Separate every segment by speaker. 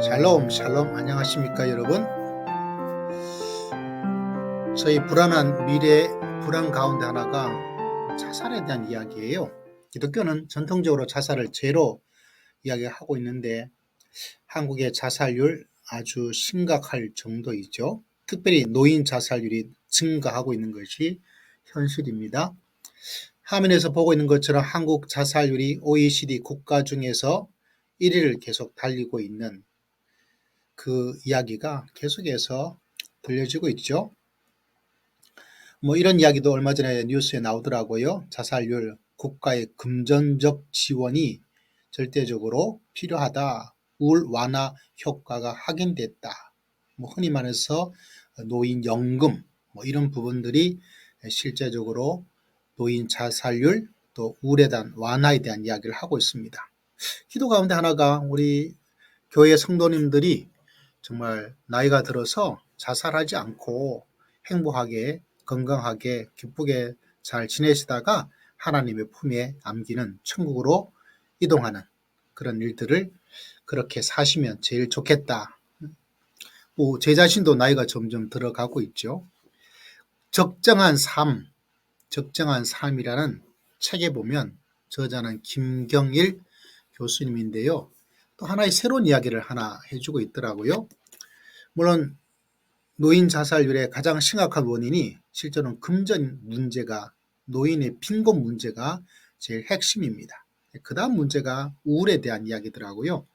Speaker 1: 샬롬 샬롬, 안녕하십니까 여러분. 저희 불안한 미래 불안 가운데 하나가 자살에 대한 이야기예요. 기독교는 전통적으로 자살을 죄로 이야기하고 있는데 한국의 자살률 아주 심각할 정도이죠. 특별히 노인 자살률이 증가하고 있는 것이 현실입니다. 화면에서 보고 있는 것처럼 한국 자살률이 OECD 국가 중에서 1위를 계속 달리고 있는 그 이야기가 계속해서 들려지고 있죠. 이런 이야기도 얼마 전에 뉴스에 나오더라고요. 자살률, 국가의 금전적 지원이 절대적으로 필요하다. 우울 완화 효과가 확인됐다. 흔히 말해서 노인연금 이런 부분들이 실제적으로 노인 자살률 또 우울에 대한 완화에 대한 이야기를 하고 있습니다. 기도 가운데 하나가 우리 교회 성도님들이 정말 나이가 들어서 자살하지 않고 행복하게 건강하게 기쁘게 잘 지내시다가 하나님의 품에 안기는 천국으로 이동하는 그런 일들을 그렇게 사시면 제일 좋겠다. 제 자신도 나이가 점점 들어가고 있죠. 적정한 삶이라는 책에 보면 저자는 김경일 교수님인데요. 또 하나의 새로운 이야기를 하나 해주고 있더라고요. 물론 노인 자살률의 가장 심각한 원인이 실제로는 금전 문제가 노인의 빈곤 문제가 제일 핵심입니다. 그 다음 문제가 우울에 대한 이야기더라고요.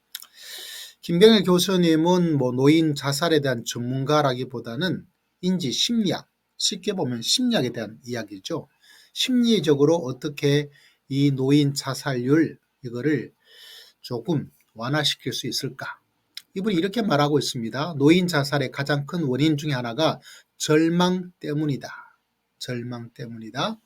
Speaker 1: 김경일 교수님은 노인 자살에 대한 전문가라기보다는 인지 심리학, 쉽게 보면 심리학에 대한 이야기죠. 심리적으로 어떻게 이 노인 자살률 이거를 조금 완화시킬 수 있을까? 이분이 이렇게 말하고 있습니다. 노인 자살의 가장 큰 원인 중에 하나가 절망 때문이다. 절망 때문이다.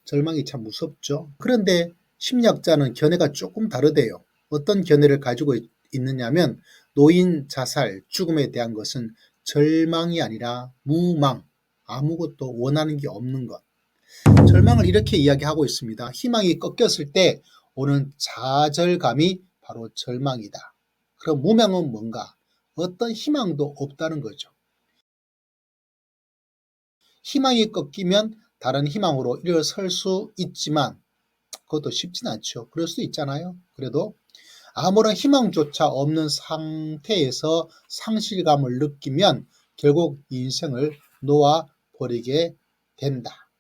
Speaker 1: 절망이 참 무섭죠. 그런데 심리학자는 견해가 조금 다르대요. 어떤 견해를 가지고 있느냐면 노인 자살, 죽음에 대한 것은 절망이 아니라 무망, 아무것도 원하는 게 없는 것. 절망을 이렇게 이야기하고 있습니다. 희망이 꺾였을 때 오는 좌절감이 바로 절망이다. 그럼 무명은 뭔가? 어떤 희망도 없다는 거죠. 희망이 꺾이면 다른 희망으로 일어설 수 있지만 그것도 쉽진 않죠. 그럴 수도 있잖아요. 그래도 아무런 희망조차 없는 상태에서 상실감을 느끼면 결국 인생을 놓아버리게 된다.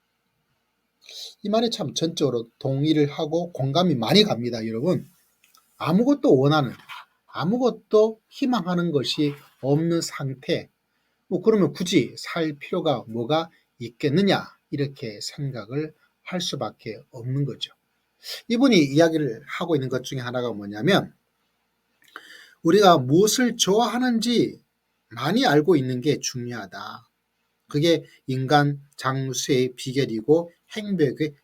Speaker 1: 이 말에 참 전적으로 동의를 하고 공감이 많이 갑니다. 여러분, 아무것도 원하는, 아무것도 희망하는 것이 없는 상태, 그러면 굳이 살 필요가 뭐가 있겠느냐 이렇게 생각을 할 수밖에 없는 거죠. 이분이 이야기를 하고 있는 것 중에 하나가 뭐냐면 우리가 무엇을 좋아하는지 많이 알고 있는 게 중요하다. 그게 인간 장수의 비결이고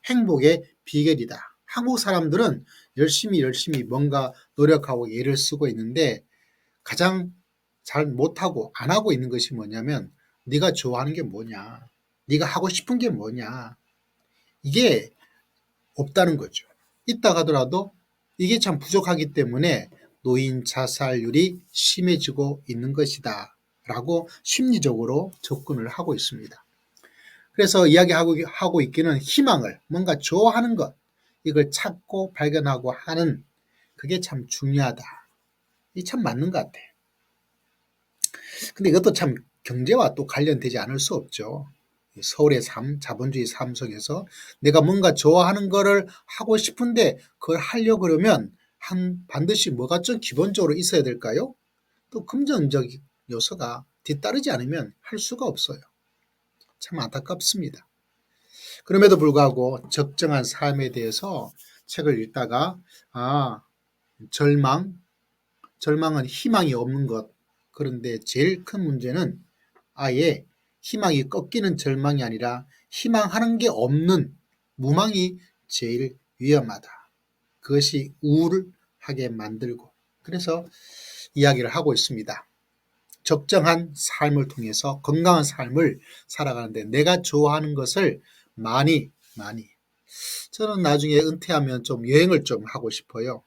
Speaker 1: 행복의 비결이다. 한국 사람들은 열심히 뭔가 노력하고 애를 쓰고 있는데 가장 잘 못하고 안 하고 있는 것이 뭐냐면 네가 좋아하는 게 뭐냐, 네가 하고 싶은 게 뭐냐, 이게 없다는 거죠. 있다 하더라도 이게 참 부족하기 때문에 노인 자살률이 심해지고 있는 것이다 라고 심리적으로 접근을 하고 있습니다. 그래서 이야기하고 있기는 희망을, 뭔가 좋아하는 것, 이걸 찾고 발견하고 하는 그게 참 중요하다. 이게 참 맞는 것 같아요. 근데 이것도 참 경제와 또 관련되지 않을 수 없죠. 서울의 삶, 자본주의 삶 속에서 내가 뭔가 좋아하는 거를 하고 싶은데 그걸 하려고 그러면 반드시 뭐가 좀 기본적으로 있어야 될까요? 또 금전적 요소가 뒤따르지 않으면 할 수가 없어요. 참 안타깝습니다. 그럼에도 불구하고 적정한 삶에 대해서 책을 읽다가 절망은 희망이 없는 것. 그런데 제일 큰 문제는 아예 희망이 꺾이는 절망이 아니라 희망하는 게 없는 무망이 제일 위험하다. 그것이 우울하게 만들고 그래서 이야기를 하고 있습니다. 적정한 삶을 통해서 건강한 삶을 살아가는데 내가 좋아하는 것을 많이 저는 나중에 은퇴하면 좀 여행을 좀 하고 싶어요.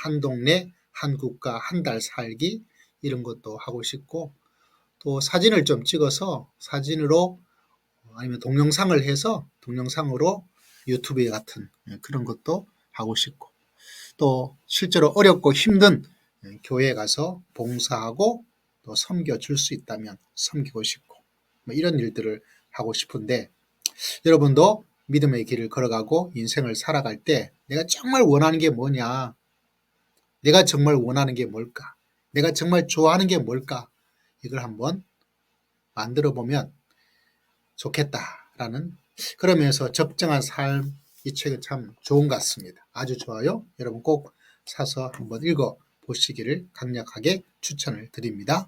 Speaker 1: 한 동네 한 국가 한 달 살기 이런 것도 하고 싶고, 또 사진을 좀 찍어서 사진으로 아니면 동영상을 해서 동영상으로 유튜브 같은 그런 것도 하고 싶고, 또 실제로 어렵고 힘든 교회에 가서 봉사하고 또 섬겨줄 수 있다면 섬기고 싶고, 뭐 이런 일들을 하고 싶은데, 여러분도 믿음의 길을 걸어가고 인생을 살아갈 때 내가 정말 원하는 게 뭐냐, 내가 정말 원하는 게 뭘까, 내가 정말 좋아하는 게 뭘까, 이걸 한번 만들어 보면 좋겠다라는, 그러면서 적정한 삶, 이 책은 참 좋은 것 같습니다. 아주 좋아요. 여러분 꼭 사서 한번 읽어 보시기를 강력하게 추천을 드립니다.